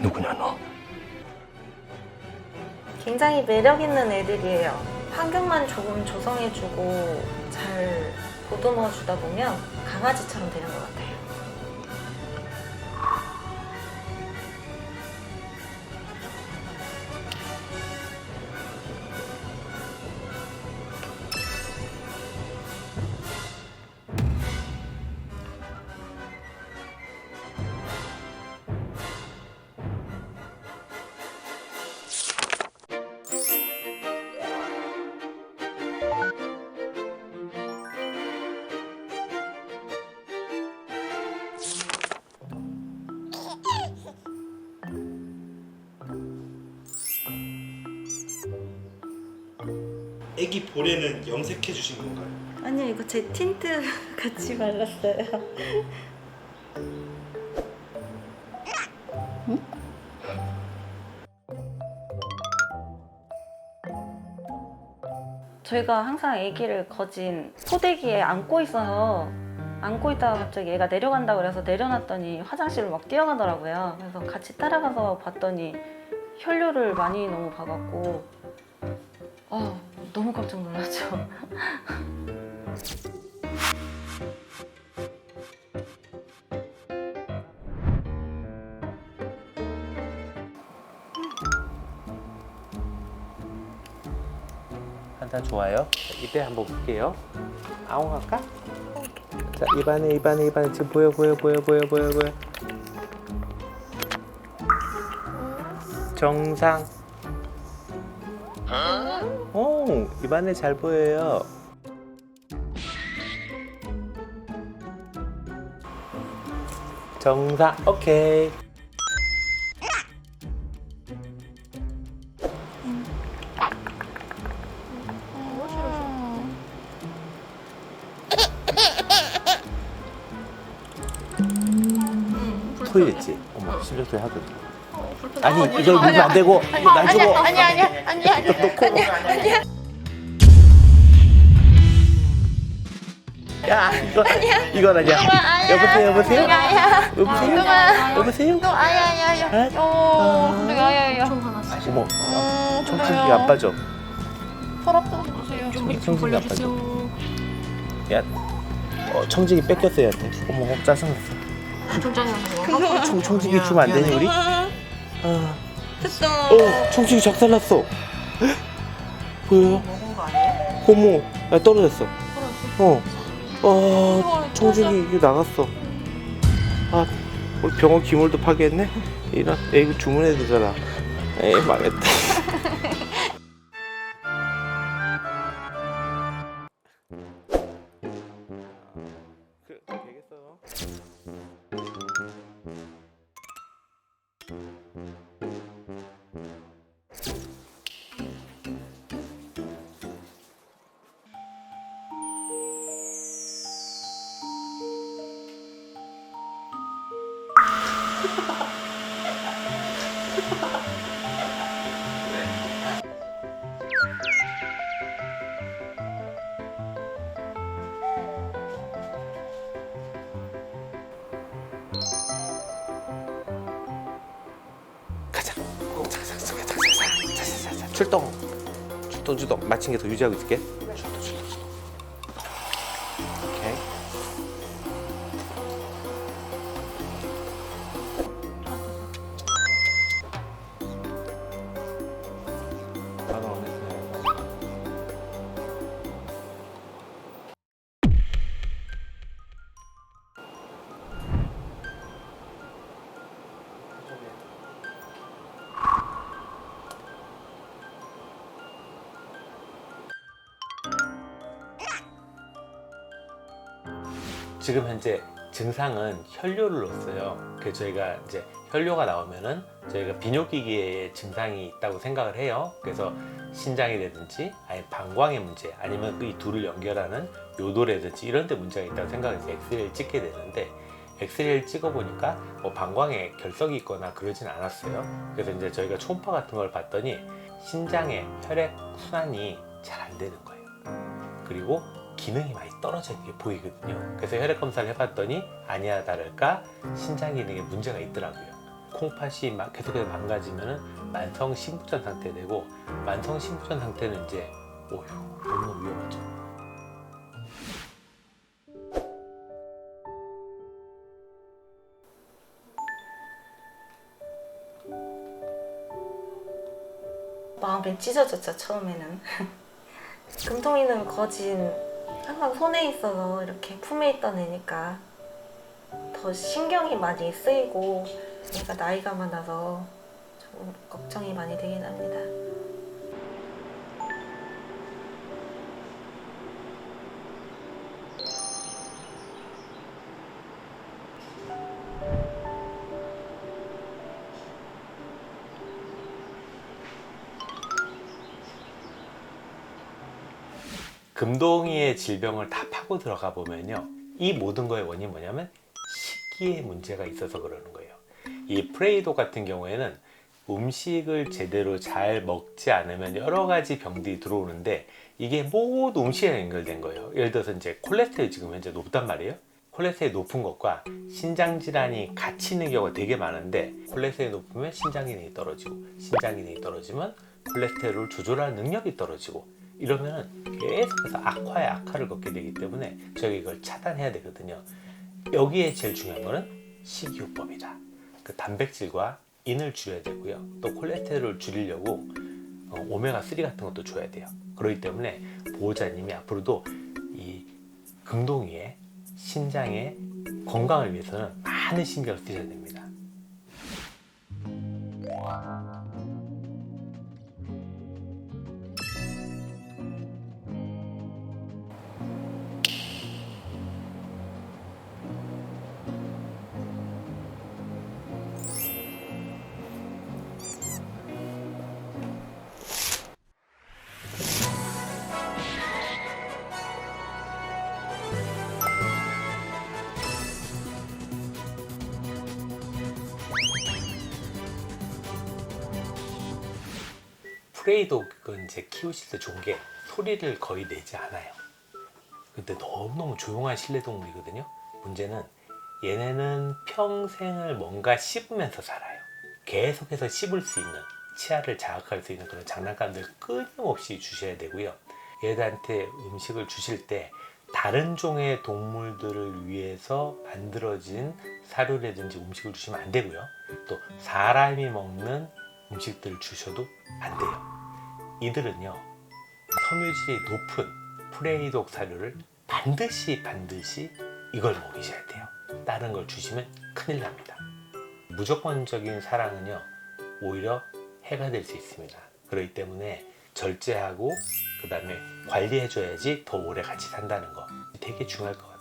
누구냐 너? 굉장히 매력 있는 애들이에요. 환경만 조금 조성해주고 잘 보듬어주다 보면 강아지처럼 되는 것 같아요. 애기 볼에는 염색해 주신 건가요? 아니요, 이거 제 틴트 같이 발랐어요. 저희가 항상 아기를 거진 포대기에 안고 있어서 안고 있다가 갑자기 애가 내려간다고 그래서 내려놨더니 화장실을 막 뛰어가더라고요. 그래서 같이 따라가서 봤더니 혈류를 많이 너무 봐갖고 너무 깜짝 놀랐죠. 한타 좋아요. 이때 한번 볼게요. 아웅 할까? 자, 입안에 지금 보여. 정상. 오, 입안에 잘 보여요. 정상. 오케이. 토이랬지? 어머, 심장소리 하도. 아니, 이걸 물면 안 되고, 이거 날 주고. 아니야. 야, 이건 아니야. 여보세요? 아야. 어머, 청진기 안 빠져. 청진기 안 빠져. 야, 청진기 뺏겼어, 얘한테. 어머, 짜증났어. 청진기 주면 안 되니, 우리? 됐어. 청진기 작살났어. 보여요? 어머, 야, 떨어졌어. 청진기 이거 나갔어. 우리 병원 기물도 파괴했네? 이거 주문해야 되잖아. 에이, 망했다. 되겠어. 가자. 출동. 마친 게 더 유지하고 있을게. 오케이. 지금 현재 증상은 혈뇨를 넣었어요. 그래서 저희가 이제 혈뇨가 나오면은 저희가 비뇨기계에 증상이 있다고 생각을 해요. 그래서 신장이라든지 아니면 방광의 문제 아니면 이 둘을 연결하는 요도라든지 이런 데 문제가 있다고 생각해서 엑스레이를 찍게 되는데 엑스레이를 찍어보니까 뭐 방광에 결석이 있거나 그러진 않았어요. 그래서 이제 저희가 초음파 같은 걸 봤더니 신장의 혈액 순환이 잘 안 되는 거예요. 그리고 기능이 많이 떨어져 있게 보이거든요. 그래서 혈액 검사를 해봤더니 아니나 다를까 신장 기능에 문제가 있더라고요. 콩팥이 계속해서 망가지면은 만성 심부전 상태 되고 만성 심부전 상태는 이제 너무 위험하죠. 마음이 찢어졌죠, 처음에는. 금통이는 거진 항상 손에 있어서 이렇게 품에 있던 애니까 더 신경이 많이 쓰이고 얘가 나이가 많아서 좀 걱정이 많이 되긴 합니다. 금동이의 질병을 다 파고 들어가 보면요, 이 모든 거의 원인이 뭐냐면 식기에 문제가 있어서 그러는 거예요. 이 프레이도 같은 경우에는 음식을 제대로 잘 먹지 않으면 여러 가지 병들이 들어오는데 이게 모두 음식에 연결된 거예요. 예를 들어서 이제 콜레스테롤이 지금 현재 높단 말이에요. 콜레스테롤이 높은 것과 신장 질환이 같이 있는 경우가 되게 많은데 콜레스테롤이 높으면 신장 기능이 떨어지고 신장 기능이 떨어지면 콜레스테롤을 조절할 능력이 떨어지고 이러면 계속해서 악화에 악화를 겪게 되기 때문에 저희가 이걸 차단해야 되거든요. 여기에 제일 중요한 거는 식이요법이다. 그 단백질과 인을 줄여야 되고요. 또 콜레스테롤을 줄이려고 오메가3 같은 것도 줘야 돼요. 그렇기 때문에 보호자님이 앞으로도 이 금동이의 신장의 건강을 위해서는 많은 신경을 쓰셔야 됩니다. 프레이독은 이제 키우실 때 좋은 게 소리를 거의 내지 않아요. 근데 너무너무 조용한 실내 동물이거든요. 문제는 얘네는 평생을 뭔가 씹으면서 살아요. 계속해서 씹을 수 있는, 치아를 자극할 수 있는 그런 장난감들 끊임없이 주셔야 되고요. 얘들한테 음식을 주실 때 다른 종의 동물들을 위해서 만들어진 사료라든지 음식을 주시면 안 되고요. 또 사람이 먹는 음식들을 주셔도 안 돼요. 이들은요, 섬유질이 높은 프레이독 사료를 반드시 이걸 먹이셔야 돼요. 다른 걸 주시면 큰일 납니다. 무조건적인 사랑은요, 오히려 해가 될 수 있습니다. 그렇기 때문에 절제하고 그 다음에 관리해줘야지 더 오래 같이 산다는 거 되게 중요할 것 같아요.